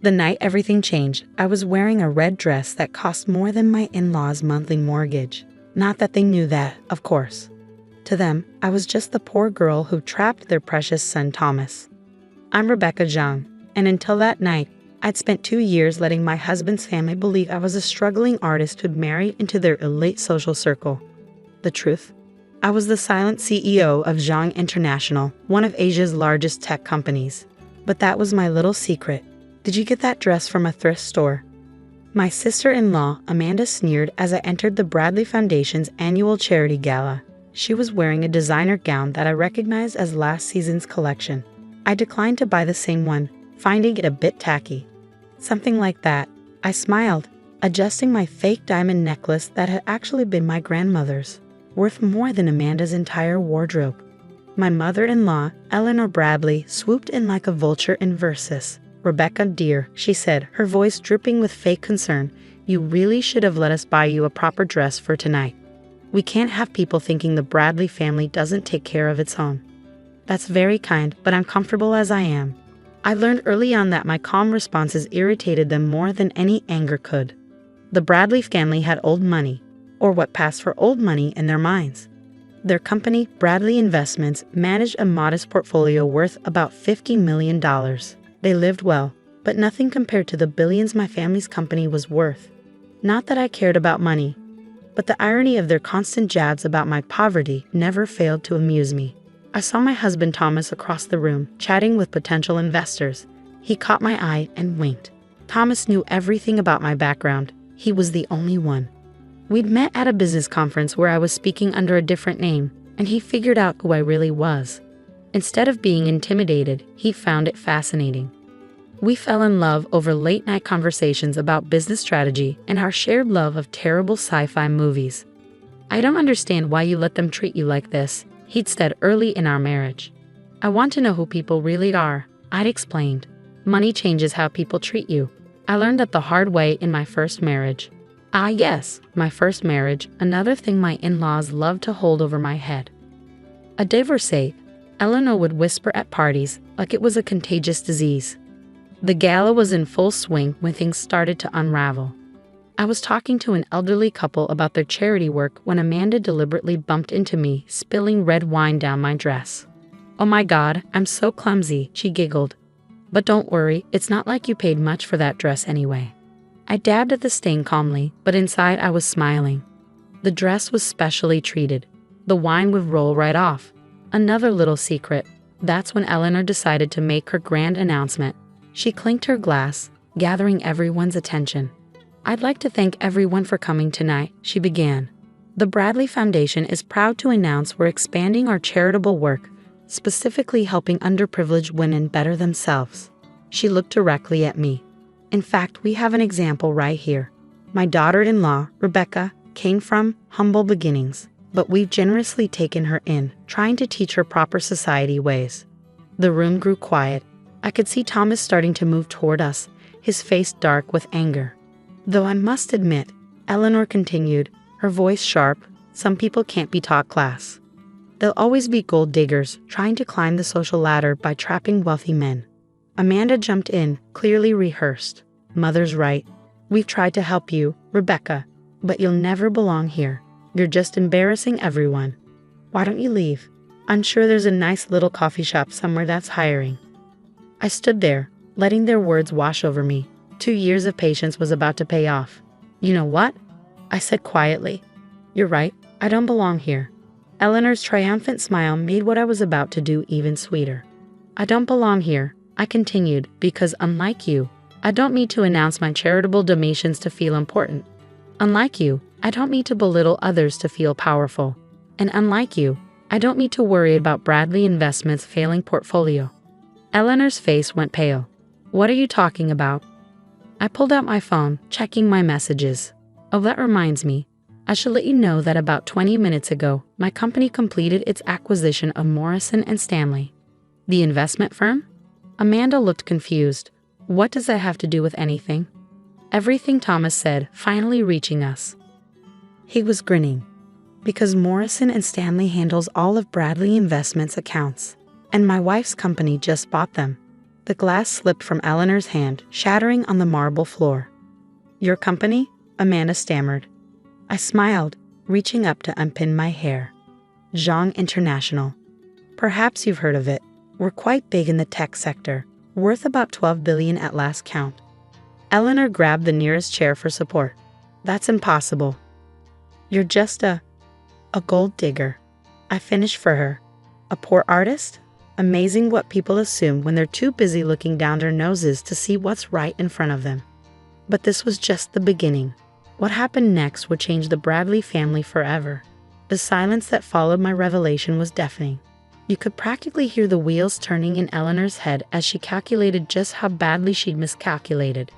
The night everything changed, I was wearing a red dress that cost more than my in-laws' monthly mortgage. Not that they knew that, of course. To them, I was just the poor girl who trapped their precious son Thomas. I'm Rebecca Zhang, and until that night, I'd spent 2 years letting my husband's family believe I was a struggling artist who'd married into their elite social circle. The truth? I was the silent CEO of Zhang International, one of Asia's largest tech companies. But that was my little secret. Did you get that dress from a thrift store? My sister-in-law, Amanda, sneered as I entered the Bradley Foundation's annual charity gala. She was wearing a designer gown that I recognized as last season's collection. I declined to buy the same one, finding it a bit tacky. Something like that. I smiled, adjusting my fake diamond necklace that had actually been my grandmother's, worth more than Amanda's entire wardrobe. My mother-in-law, Eleanor Bradley, swooped in like a vulture in verses. "Rebecca, dear," she said, her voice dripping with fake concern, "you really should have let us buy you a proper dress for tonight. We can't have people thinking the Bradley family doesn't take care of its own." "That's very kind, but I'm comfortable as I am." I learned early on that my calm responses irritated them more than any anger could. The Bradley family had old money, or what passed for old money in their minds. Their company, Bradley Investments, managed a modest portfolio worth about $50 million. They lived well, but nothing compared to the billions my family's company was worth. Not that I cared about money, but the irony of their constant jabs about my poverty never failed to amuse me. I saw my husband Thomas across the room, chatting with potential investors. He caught my eye and winked. Thomas knew everything about my background. He was the only one. We'd met at a business conference where I was speaking under a different name, and he figured out who I really was. Instead of being intimidated, he found it fascinating. We fell in love over late-night conversations about business strategy and our shared love of terrible sci-fi movies. "I don't understand why you let them treat you like this," he'd said early in our marriage. "I want to know who people really are," I'd explained. "Money changes how people treat you. I learned that the hard way in my first marriage." Ah yes, my first marriage, another thing my in-laws loved to hold over my head. A divorcee, Eleanor would whisper at parties like it was a contagious disease. The gala was in full swing when things started to unravel. I was talking to an elderly couple about their charity work when Amanda deliberately bumped into me, spilling red wine down my dress. "Oh my God, I'm so clumsy," she giggled. "But don't worry, it's not like you paid much for that dress anyway." I dabbed at the stain calmly, but inside I was smiling. The dress was specially treated. The wine would roll right off. Another little secret. That's when Eleanor decided to make her grand announcement. She clinked her glass, gathering everyone's attention. "I'd like to thank everyone for coming tonight," she began. "The Bradley Foundation is proud to announce we're expanding our charitable work, specifically helping underprivileged women better themselves." She looked directly at me. "In fact, we have an example right here. My daughter-in-law, Rebecca, came from humble beginnings, but we've generously taken her in, trying to teach her proper society ways." The room grew quiet. I could see Thomas starting to move toward us, his face dark with anger. "Though I must admit," Eleanor continued, her voice sharp, "some people can't be taught class. They'll always be gold diggers, trying to climb the social ladder by trapping wealthy men." Amanda jumped in, clearly rehearsed. "Mother's right. We've tried to help you, Rebecca, but you'll never belong here. You're just embarrassing everyone. Why don't you leave? I'm sure there's a nice little coffee shop somewhere that's hiring." I stood there, letting their words wash over me. 2 years of patience was about to pay off. "You know what?" I said quietly. "You're right, I don't belong here." Eleanor's triumphant smile made what I was about to do even sweeter. "I don't belong here," I continued, "because unlike you, I don't need to announce my charitable donations to feel important. Unlike you, I don't need to belittle others to feel powerful. And unlike you, I don't need to worry about Bradley Investments' failing portfolio." Eleanor's face went pale. "What are you talking about?" I pulled out my phone, checking my messages. "Oh, that reminds me. I should let you know that about 20 minutes ago, my company completed its acquisition of Morrison & Stanley." "The investment firm?" Amanda looked confused. "What does that have to do with anything?" "Everything," Thomas said, finally reaching us. He was grinning. "Because Morrison & Stanley handles all of Bradley Investments' accounts, and my wife's company just bought them. The glass slipped from Eleanor's hand, shattering on the marble floor. "Your company?" Amanda stammered. I smiled, reaching up to unpin my hair. Zhang International. Perhaps you've heard of it. We're quite big in the tech sector, worth about 12 billion at last count. Eleanor grabbed the nearest chair for support. "That's impossible. You're just a gold digger." I finished for her. "A poor artist?" Amazing what people assume when they're too busy looking down their noses to see what's right in front of them. But this was just the beginning. What happened next would change the Bradley family forever. The silence that followed my revelation was deafening. You could practically hear the wheels turning in Eleanor's head as she calculated just how badly she'd miscalculated.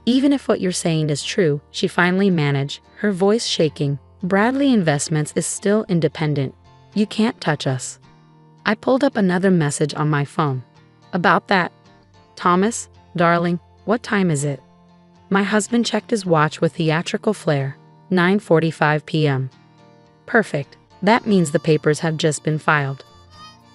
"Even if what you're saying is true," she finally managed, her voice shaking, "Bradley Investments is still independent. You can't touch us." I pulled up another message on my phone. "About that. Thomas, darling, what time is it?" My husband checked his watch with theatrical flair. 9:45 p.m. Perfect. That means the papers have just been filed.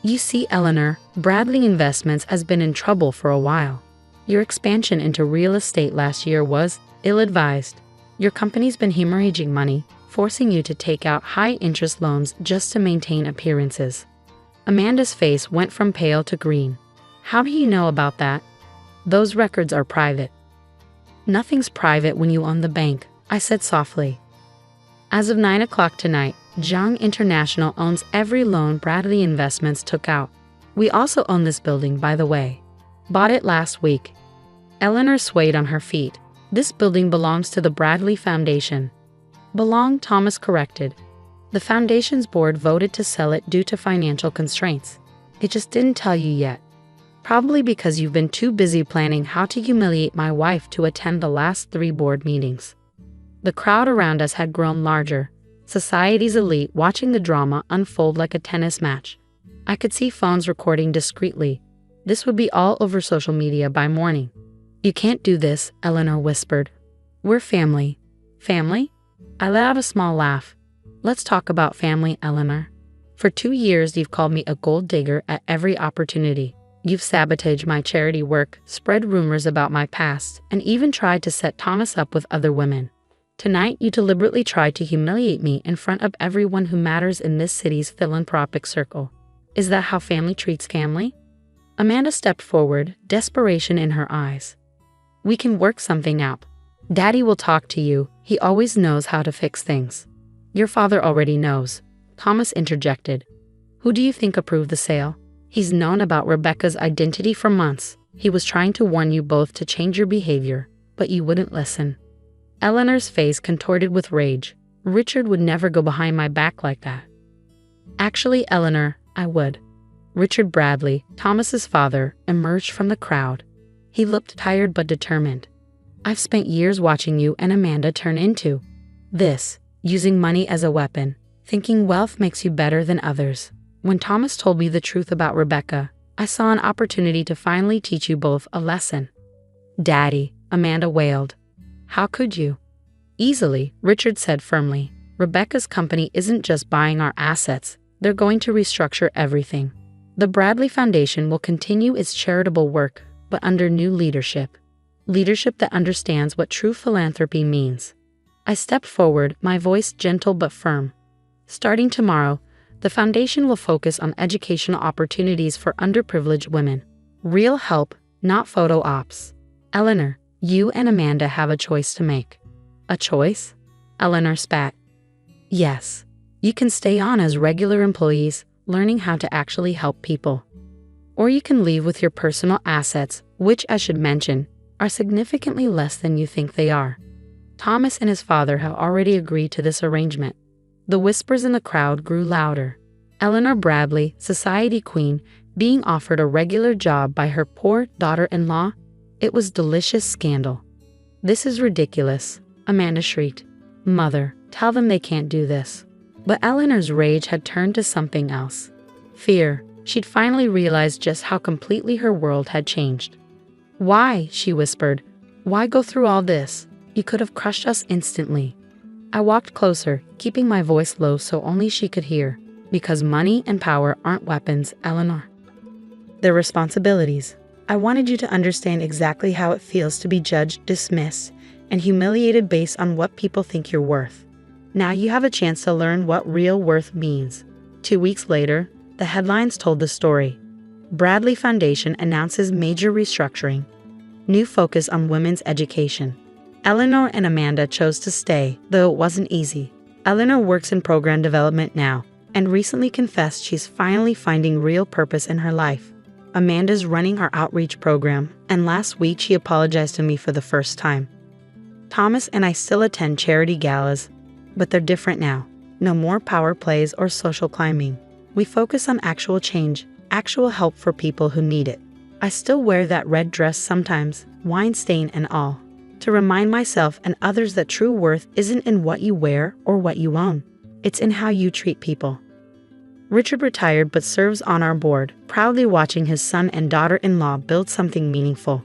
"You see, Eleanor, Bradley Investments has been in trouble for a while. Your expansion into real estate last year was ill-advised. Your company's been hemorrhaging money, forcing you to take out high-interest loans just to maintain appearances." Amanda's face went from pale to green. "How do you know about that?" "Those records are private." "Nothing's private when you own the bank," I said softly. "As of 9 o'clock tonight, Zhang International owns every loan Bradley Investments took out. We also own this building, by the way. Bought it last week." Eleanor swayed on her feet. "This building belongs to the Bradley Foundation." "Belong," Thomas corrected. "The foundation's board voted to sell it due to financial constraints. It just didn't tell you yet. Probably because you've been too busy planning how to humiliate my wife to attend the last 3 board meetings." The crowd around us had grown larger, society's elite watching the drama unfold like a tennis match. I could see phones recording discreetly. This would be all over social media by morning. "You can't do this," Eleanor whispered. "We're family." "Family?" I let out a small laugh. "Let's talk about family, Eleanor. For 2 years you've called me a gold digger at every opportunity. You've sabotaged my charity work, spread rumors about my past, and even tried to set Thomas up with other women. Tonight you deliberately tried to humiliate me in front of everyone who matters in this city's philanthropic circle. Is that how family treats family?" Amanda stepped forward, desperation in her eyes. "We can work something out. Daddy will talk to you. He always knows how to fix things." "Your father already knows," Thomas interjected. "Who do you think approved the sale? He's known about Rebecca's identity for months. He was trying to warn you both to change your behavior, but you wouldn't listen." Eleanor's face contorted with rage. "Richard would never go behind my back like that." "Actually, Eleanor, I would." Richard Bradley, Thomas's father, emerged from the crowd. He looked tired but determined. "I've spent years watching you and Amanda turn into this, using money as a weapon, thinking wealth makes you better than others. When Thomas told me the truth about Rebecca, I saw an opportunity to finally teach you both a lesson." "Daddy," Amanda wailed. "How could you?" "Easily," Richard said firmly. "Rebecca's company isn't just buying our assets, they're going to restructure everything. The Bradley Foundation will continue its charitable work, but under new leadership. Leadership that understands what true philanthropy means." I stepped forward, my voice gentle but firm. "Starting tomorrow, the foundation will focus on educational opportunities for underprivileged women. Real help, not photo ops. Eleanor, you and Amanda have a choice to make." "A choice?" Eleanor spat. "Yes. You can stay on as regular employees, learning how to actually help people. Or you can leave with your personal assets, which, I should mention, are significantly less than you think they are." Thomas and his father have already agreed to this arrangement. The whispers in the crowd grew louder. Eleanor Bradley, society queen, being offered a regular job by her poor daughter-in-law? It was delicious scandal. "This is ridiculous," Amanda shrieked. "Mother, tell them they can't do this." But Eleanor's rage had turned to something else. Fear. She'd finally realized just how completely her world had changed. "Why?" she whispered. "Why go through all this? You could have crushed us instantly." I walked closer, keeping my voice low so only she could hear. "Because money and power aren't weapons, Eleanor. They're responsibilities. I wanted you to understand exactly how it feels to be judged, dismissed, and humiliated based on what people think you're worth. Now you have a chance to learn what real worth means." 2 weeks later, the headlines told the story. Bradley Foundation announces major restructuring. New focus on women's education. Eleanor and Amanda chose to stay, though it wasn't easy. Eleanor works in program development now, and recently confessed she's finally finding real purpose in her life. Amanda's running our outreach program, and last week she apologized to me for the first time. Thomas and I still attend charity galas, but they're different now. No more power plays or social climbing. We focus on actual change, actual help for people who need it. I still wear that red dress sometimes, wine stain and all, to remind myself and others that true worth isn't in what you wear or what you own. It's in how you treat people. Richard retired but serves on our board, proudly watching his son and daughter-in-law build something meaningful.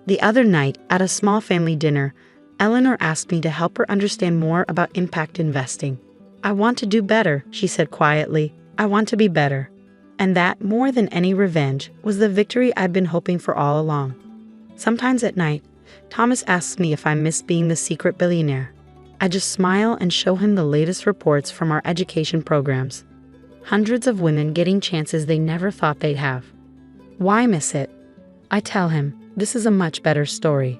The other night, at a small family dinner, Eleanor asked me to help her understand more about impact investing. "I want to do better," she said quietly. "I want to be better." And that, more than any revenge, was the victory I've been hoping for all along. Sometimes at night, Thomas asks me if I miss being the secret billionaire. I just smile and show him the latest reports from our education programs. Hundreds of women getting chances they never thought they'd have. Why miss it? I tell him, this is a much better story.